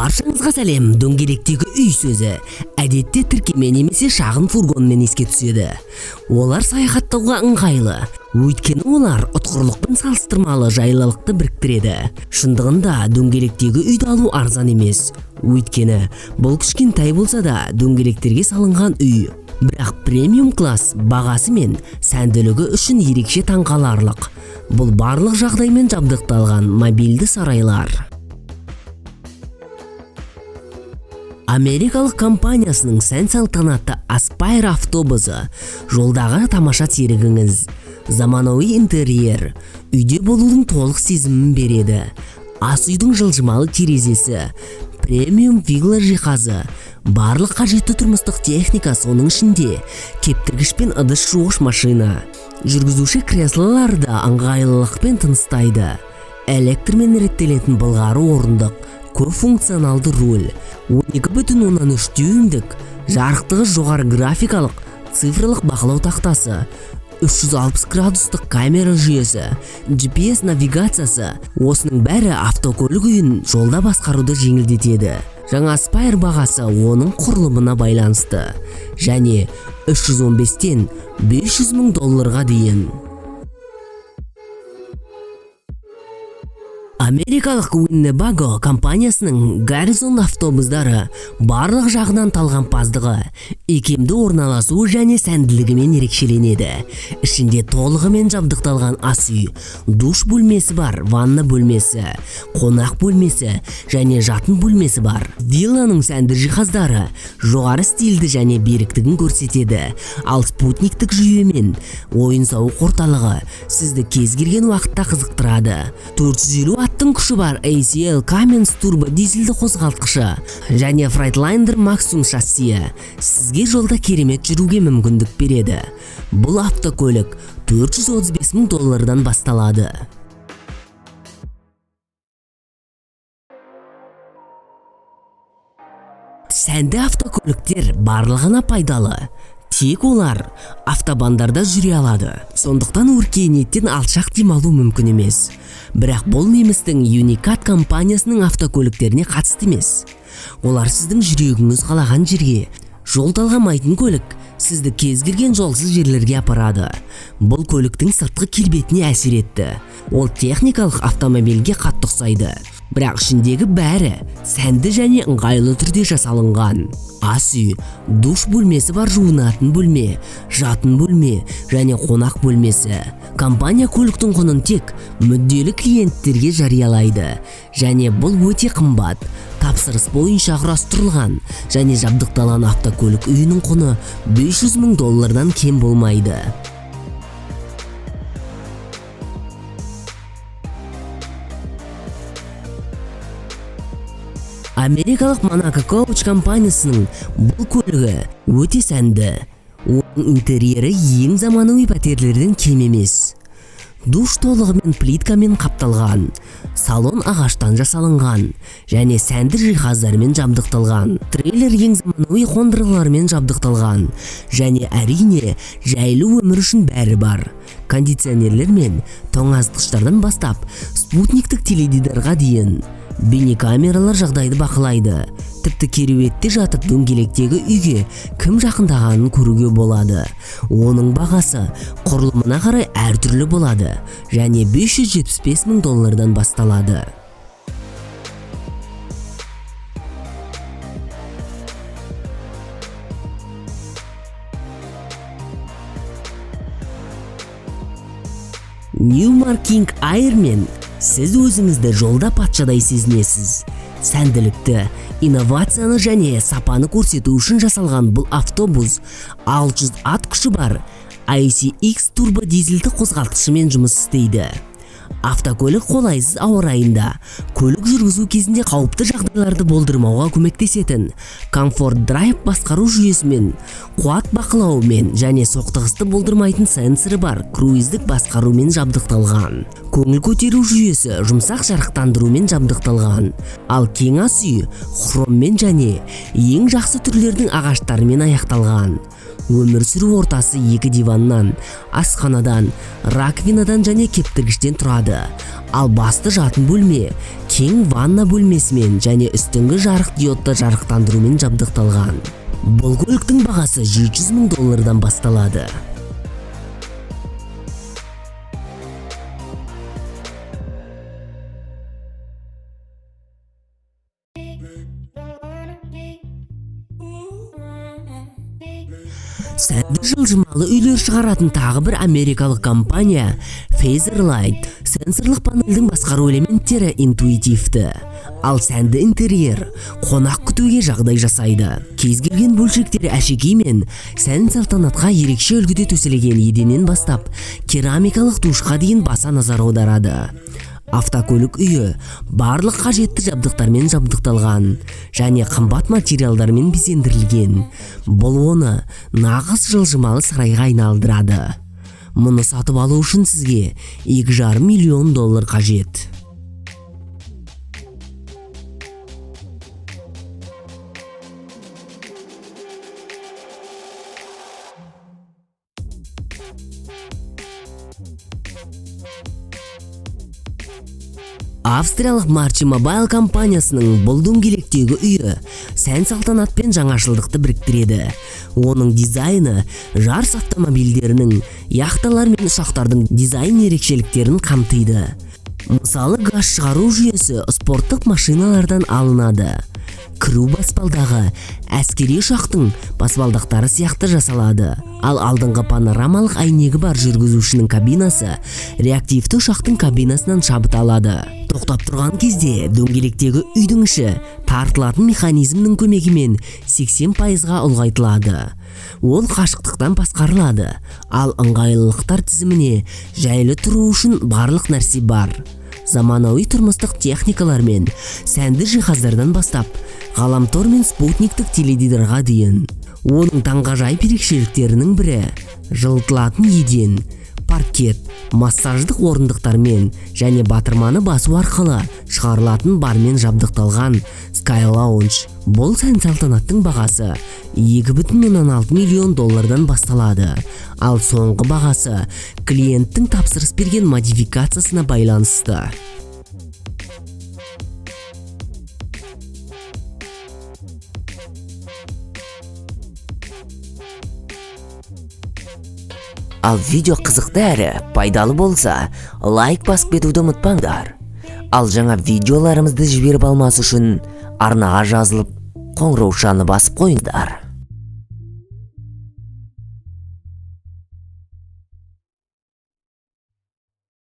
Баршаңызға сәлем. Дөңгелектегі үй сөзі әдетте тіркеме немесе шағын фургонмен еске түседі. Олар саяхаттауға ыңғайлы, өйткені олар ұтқырлықпен салыстырмалы жайлылықты біріктіреді. Шындығында дөңгелектегі үйді алу арзан емес, өйткені бұл кішкентай болса да дөңгелектерге салынған үй. Бірақ премиум класс бағасы мен сәнділігі үшін ерекше таңқаларлық. Бұл барлық жағдаймен жабдықталған мобильді сарайлар. Америкалық компаниясының сән-салтанатты Aspire автобусы жолдағы тамаша серігіңіз. Заманауи интерьер үйде болудың толық сезімін береді. Ас үйдің жылжымалы терезесі, премиум вилла жиһазы, барлық қажетті тұрмыстық техника, соның ішінде кептіргіш пен ыдыс жуғыш машина. Жүргізуші креслолары да ыңғайлылықпен тыныстайды. Электрмен реттелетін былғары орындық, көп функционалды руль, 12,3 дюймдік, жарықтығы жоғары графикалық, цифрлық бақылау тақтасы, 360 градустық камера жүйесі, GPS навигациясы, осының бәрі автокөлік үйін жолда басқаруды жеңілдетеді. Жаңа Aspire бағасы оның құрылымына байланысты, және 315-тен 500 мың долларға дейін. Америкалық Winnebago компаниясының Garrison автобустары барлық жағынан талғампаздығы, икемді орналасуы және сәнділігімен ерекшеленеді. Ішінде толығымен жабдықталған ас үй, душ бөлмесі бар, ванна бөлмесі, қонақ бөлмесі және жатын бөлмесі бар. Вилланың сәнді жиһаздары жоғары стильді және беріктігін көрсетеді, ал спутниктік жүйемен ойын-сауық орталығы сізді кез келген уақытта қызықтырады. 450 аттың күші бар ACL Cummins турбо дизельді қозғалтқышы және Freightliner Maxxum шассиі сізге жолда керемет жүруге мүмкіндік береді. Бұл автокөлік 435 мың доллардан басталады. Сәнді автокөліктер барлығына пайдалы. Тек олар автобандарда жүре алады. Сондықтан өркениеттен алшақ демалу мүмкін емес. Бірақ бұл немістің Unicat компаниясының автокөліктеріне қатысты емес. Олар сіздің жүрегіңіз қалаған жерге, жол талғамайтын көлік сізді кез келген жолсыз жерлерге апарады. Бұл көліктің сыртқы келбетіне әсер етті. Ол техникалық автомобильге қатты ұқсайды. Бірақ ішіндегі бәрі сәнді және ыңғайлы түрде жасалынған. Ас үй, душ бөлмесі бар, жуынатын бөлме, жатын бөлме және қонақ бөлмесі. Компания көліктің құнын тек мүдделі клиенттерге жариялайды, және бұл өте қымбат. Тапсырыс бойынша құрастырылған және жабдықталған автокөлік үйінің құны 500 мың доллардан кем болмайды. Америкалық Monaco Coach компаниясының бұл көлігі өте сәнді. Оның интерьері ең заманауи пәтерлерден кем емес. Душ толығымен плиткамен қапталған, салон ағаштан жасалынған және сәнді жиһаздармен жабдықталған. Трейлер ең заманауи қондырғылармен жабдықталған және әрине жайлы өмір үшін бәрі бар. Кондиционерлер мен тоңазытқыштардан бастап спутниктік теледидарға дейін. Бейнекамералар жағдайды бақылайды. Тіпті кереуетте жатып дөңгелектегі үйге кім жақындағанын көруге болады. Оның бағасы құрылымына қарай әртүрлі болады және 575 мың доллардан басталады. Newmar King Airмен сіз өзіңізді жолда патшадай сезінесіз. Сәнділікті, инновацияны және сапаны көрсету үшін жасалған бұл автобус 600 ат күші бар ICX турбо дизельді қозғалтқышымен жұмыс істейді. Автокөлік қолайсыз ауа райында көлік жүргізу кезінде қауіпті жағдайларды болдырмауға көмектесетін Comfort Drive басқару жүйесімен, қуат бақылауымен және соқтығысты болдырмайтын сенсоры бар круиздік басқарумен жабдықталған. Көңіл көтеру жүйесі жұмсақ жарықтандырумен жабдықталған. Ал кең ас үй хроммен және ең жақсы түрлердің ағаштарымен аяқталған. Өмір сүру ортасы 2 диваннан, асханадан, раковинадан және кептіргіштен тұрады. Ал басты жатын бөлме кең ванна бөлмесімен және үстіңгі жарық диодты жарықтандырумен жабдықталған. Бұл көліктің бағасы $700,000 басталады. Сәнді жылжымалы үйлер шығаратын тағы бір америкалық компания Fazerlight сенсорлық панельдің басқару элементтері интуитивті. Ал сәнді интерьер қонақ күтуге жағдай жасайды. Кез келген бөлшектері әшекей мен сән салтанатқа ерекше үлгіде төселген еденнен бастап керамикалық душқа дейін баса назар аударады. Автокөлік үйі барлық қажетті жабдықтармен жабдықталған және қымбат материалдармен безендірілген. Бұл оны нағыз жылжымалы сарайға айналдырады. Мұны сатып алу үшін сізге $2,5 миллион қажет. Австриялық Marchi Mobile компаниясының бұл дөңгелектегі үйі сән салтанат пен жаңашылдықты біріктіреді. Оның дизайны жарыс автомобильдерінің, яхталар мен ұшақтардың дизайн ерекшеліктерін қамтиды. Мысалы, газ шығару жүйесі спорттық машиналардан алынады. Кіру баспалдағы әскери ұшақтың баспалдақтары сияқты жасалады. Ал алдыңғы панорамалық әйнегі бар жүргізушінің кабинасы реактивті ұшақтың кабинасынан шабыт-алады. Тоқтап тұрған кезде дөңгелектегі үйдің іші тартылатын механизмнің көмегімен 80%-ға ұлғайтылады. Ол қашықтықтан басқарылады. Ал ыңғайлылықтар тізіміне жайлы тұру үшін барлық нәрсе бар. Заманауи тұрмыстық техникалар мен сәнді жиһаздардан бастап ғаламтор мен спутниктік теледидарға дейін. Оның таңғажайып ерекшеліктерінің бірі жылытылатын еден, паркет, массаждық орындықтармен және батырманы басу арқылы шығарылатын бармен жабдықталған Sky Lounge. Бұл сән салтанаттың бағасы $2,6 миллион басталады. Ал соңғы бағасы клиенттің тапсырыс берген модификациясына байланысты. Ал видео қызықты әрі пайдалы болса, лайк басып кетуді ұмытпаңдар. Ал жаңа видеоларымызды жіберіп алмас үшін арнаға жазылып, қоңыраушаны басып қойыңдар.